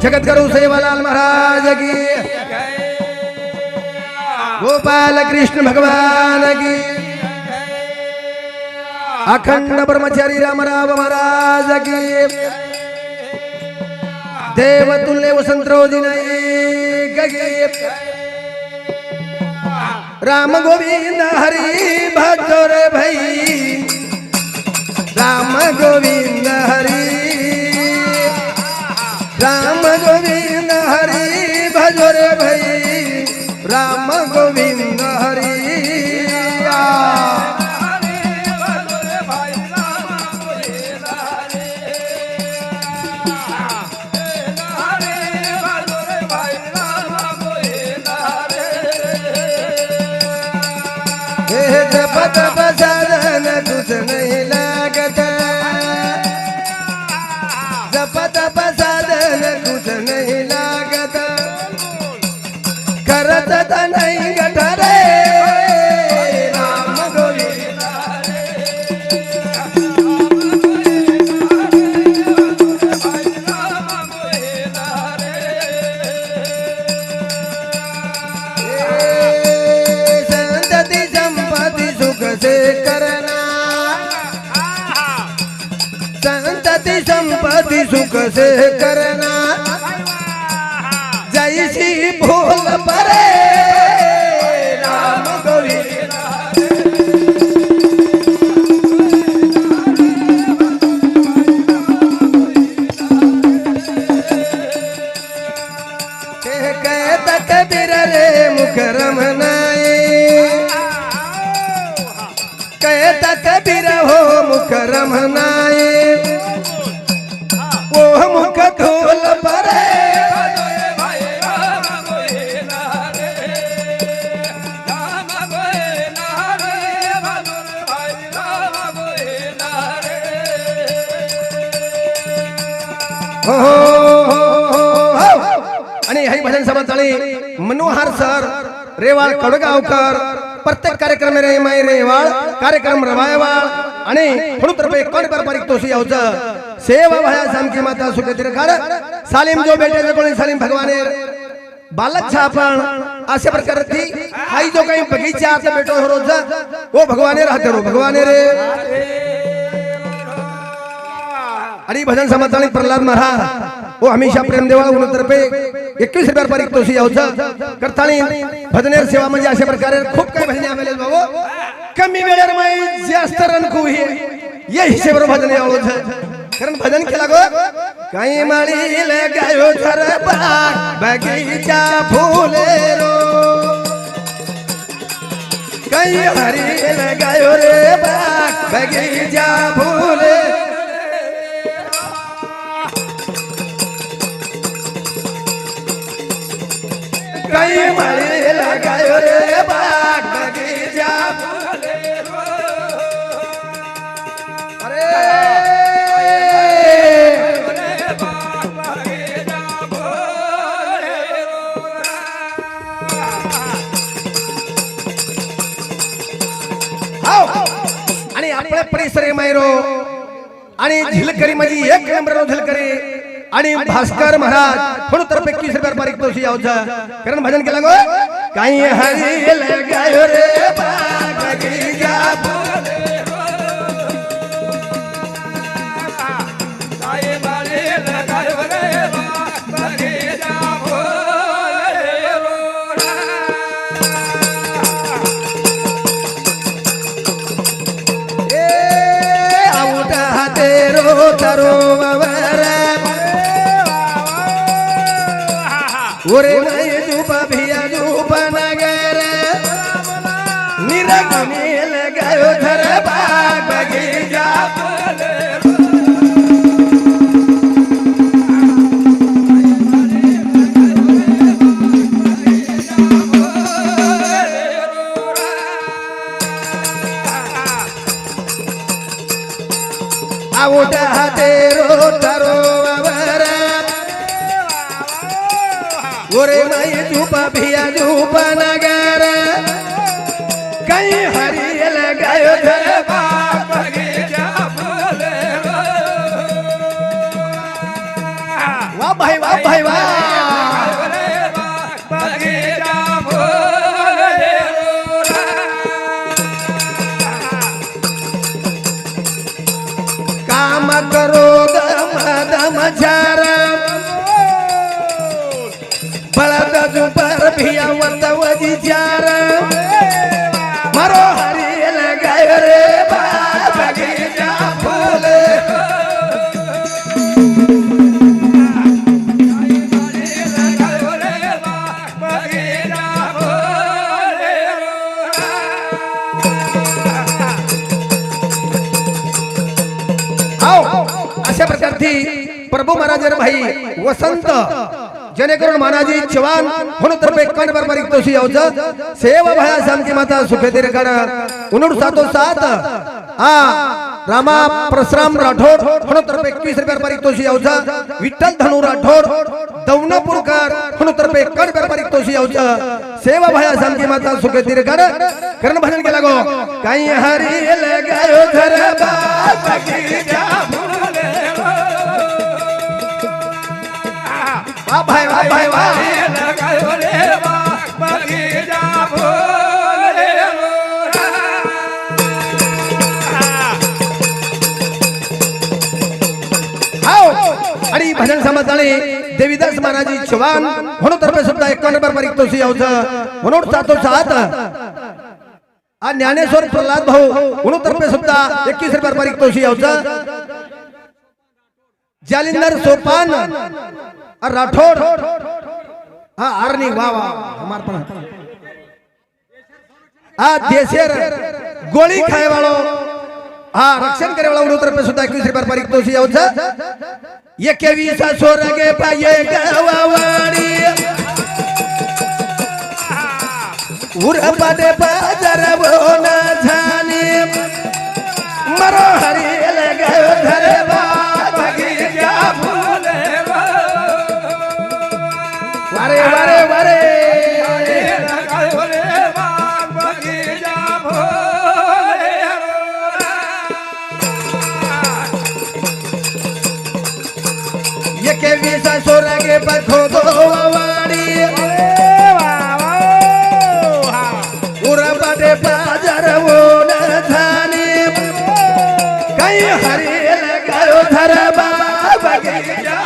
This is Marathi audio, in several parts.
जगतगुरु सेवालाल महाराज की, गोपाल कृष्ण भगवान की, अखंड ब्रह्मचारी रामराव महाराज की, देवतुल्य वसंतरावजी नाईक की, राम गोविंद हरी भजो रे भाई, राम गोविंद हरी, राम गोविंद हरी भजो रे भाई, राम गोविंद हरी। जपत बजारन कुछ नहीं लागत, जपत बजारन कुछ नहीं लागत, करत नहीं गठरे राम गोविंद से करना, संतति संपत्ति सुख से करना, जैसी भूल परे राम गोविंद। कहत कबीर रे मुख रमनाए, कहता कबीर हो मुख रमनाए, वो मुख धोल परे आणि हे भजन सभा चाली मनोहर सर रेवाळ कडगावकर प्रत्येक कार्यक्रम रे माई रेवाळ कार्यक्रम रवायवाळ आणि थोडुतर्फे कोण पारंपरिक तोसी यावचा सेवा भया सामकी माता सुखतिर काळ सालीम जो बेटे कोणी सालीम भगवाने बालक छापण अशा प्रकारची हाई जो काही बगीचा आता बेटो रोज वो भगवाने राहते रो भगवाने रे आणि भजन समाचारी प्रल्हाद महाराज वो हमेशा प्रेम देवाळ उनतर्फे 21 रुपये पारिक तोसी यावचा करतानी भजनेर सेवा म्हणजे अशा प्रकारे खूप काही भजने आमेले बाबा कमी वेळेर माई जास्त रणकू हे ये हिशेवर भजन यावच कारण भजन केला गो काही माळी ले गायो थर बाग बगीचा फुले रो काही हरी ले गायो रे बाग बगीचा फुले कई माळी लगायो रे बाग बगीचा फुले रो अरे बाग बगीचा फुले रो आओ आणि आपल्या परिसरे मायरो आणि झिलकरी माझी एक नंबर झिलकरी आणि भास्कर महाराज थोडं तर 21 रुपये पारिक तोशी यावचा कारण भजन केला गो काही हरी लगायो रे बाग बगीचा फुले रो काही माळी लगायो रे बाग बगीचा फुले रो ए आउटा हाते रो तरो ओरे माय जुबा भिया जुबा नगर निरगनी लगायो धर बाग बगीचा फुले आउट हाते रो तरो ओरे माई जुबा भिया जुबा नगर कई हरी लगायो धर बाग बगीचा फुले वाह भाई वाह भाई वाह करो दम झार बळद जुपर भिया वतवजी चार मारो हरी लगाय रे बगीचा फूल अशा प्रकारची प्रभू महाराज भाई वसंत जेणेकरून मानाजी चव्हाण म्हणून तर्फे कण बरबारी तोशी यावचं सेवा भाया शांती माता सुखेते रे काढ उनुड 707 हा रामा परशुराम राठोड म्हणून तर्फे 21 रुपये बरबारी तोशी यावचं विठ्ठल धनु राठोड दौनपूरकर म्हणून तर्फे कण बरबारी तोशी यावचं सेवा भाया शांती माता सुखेते रे काढ करण भजन केला गो काही हरी लगायो घर बगीचा वाह भाई वाह भाई वाह लगायो रे बगीचा फूल आओ आणि भजन समाजाने देवीदास महाराजी चव्हाण म्हणून तर्फे सुद्धा 51 नंबर पर तोशी यावचं म्हणून 707 आ ज्ञानेश्वर प्रल्हाद भाऊ म्हणून तर्फे सुद्धा 21 नंबर पर तोशी यावचं जालिंदर सोपान राठोड हा आरनी वाह वाह हमार पण आ देशेर गोळी खाए वालो हा रक्षण करे वाला उन्होंने पे सुधा 21 रुपये पर तोशी यावचं 21 सोरगे पाये गावावाडी उरपाटे बाजार बोना झाली मरो हरी लगायो धरवा बगीचा फूल वारे वारे वारे लगायो रे बगीचा फूल ये के विसा सोरगे पखो दो वाड़ी उरपाटे बाजार बोना झाली कई हरी लगायो धरवा बगीचा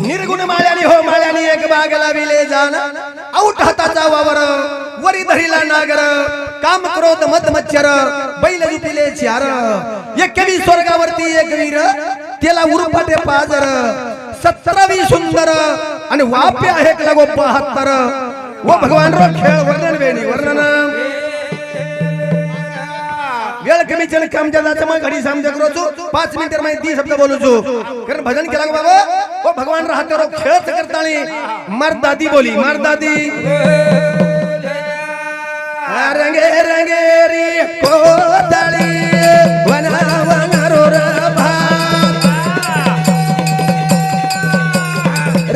निर्गुण माळ्यानी हो माळ्यानी एक बागला विले जाण आऊट हाताचा वावर वरी धरीला नागर काम क्रोध मत मच्छर बैल रुपिले चार एक कवी स्वर्गावरती एक वीर त्याला उरफाटे पाजर 17 सुंदर आणि वाप्य आहे लगो 72 वो भगवान रो खेळ वर्णन वेणी वर्णन वेळ कमी चल काम जाता मग घडी समझ करो 5 मिनिट में 30 शब्द बोलू छो कारण भजन केला बाबा वो भगवान राहते रो खेळ करतानी मर दादी बोली मर दादी रंगे रंगे री कोदळी वना वना रो रभा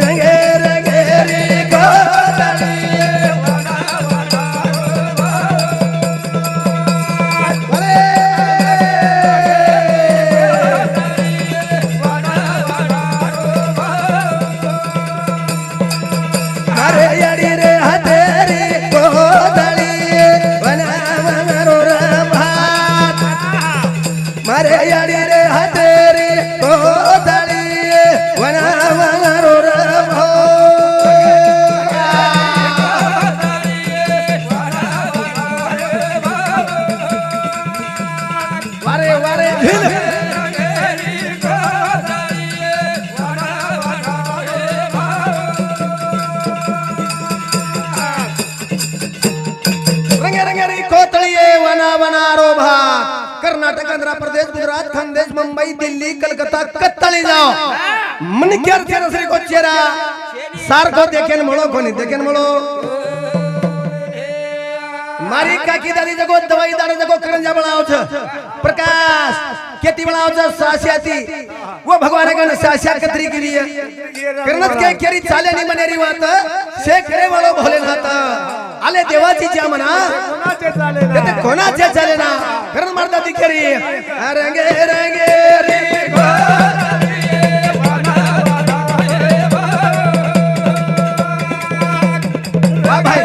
रंगे रंगे री कोदळी कर्नाटक आंध्र प्रदेश गुजरात खानदेश मुंबई दिल्ली कलकत्ता कत्तली जाओ मन केर चेहरा श्री को चेहरा सार को देखेन मोड़ो कोनी देखेन मोड़ो મારી કાકી દાદી જગો દવાઈ દાડે જગો કરંજા બળાવ છે प्रकाश खेती बड़ाव छ सास्याती वो भगवान का सास्या कतरी गिरी है करनत के केरी चाले नि मनेरी वात से करे वालो भोलेनाथ आले देवाची ज्या म्हणा ते कोणाचे चाले ना करण मारदा दिखेरी रंगे रंगे रे वाह भाई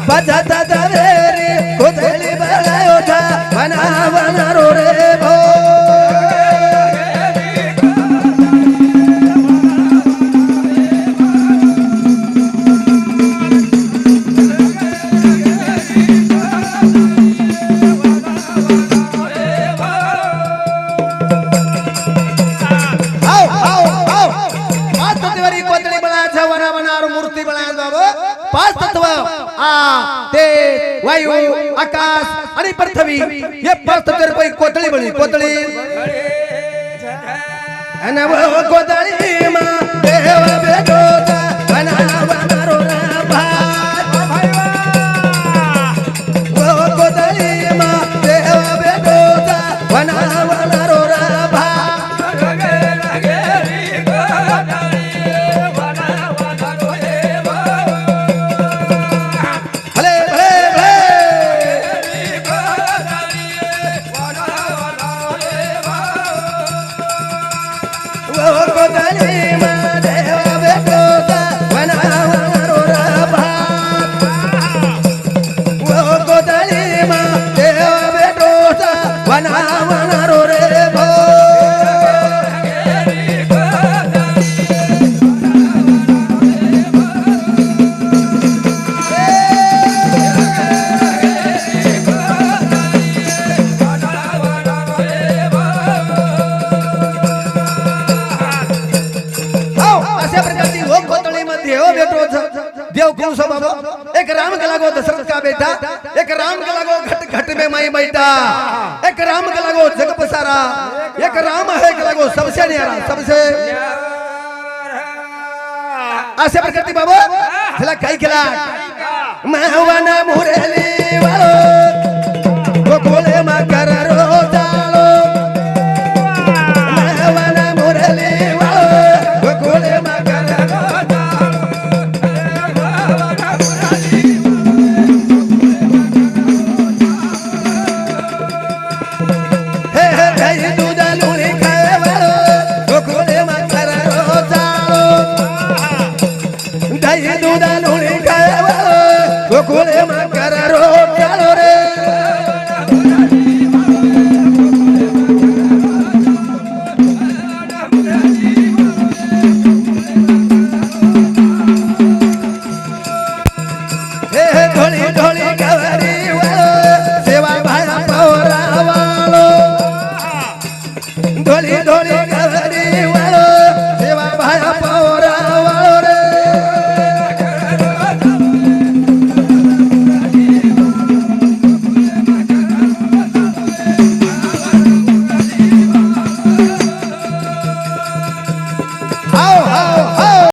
बजाता दवेरी कोथली बलायो था बना बना रो रे भो आओ आओ आओ पांच दवेरी कोथली बनाया था बना बना रो मूर्ति बनाया बाबू पांच तत्व ते वायू आकाश आणि पृथ्वी हे पाच तत्वांपैकी कोथळी बनी कोथळी अन वो कोथळी मा देव बेटोचा बनावा मारो भात वो कोथळी मा देव बेटोचा बनावा मारो भात लगे लगे री कोथळी बनावा मारो देव कौन सा बाबा एक राम के लागो दशरथ का बेटा एक राम के लागो घट घट में माई बैठा एक राम के लागो जग पसारा एक राम है के लागो सबसे न्यारा सबसे असे प्रकृति बाबा चला काही केला महवाना मुरली वालो गोकुळे मा कर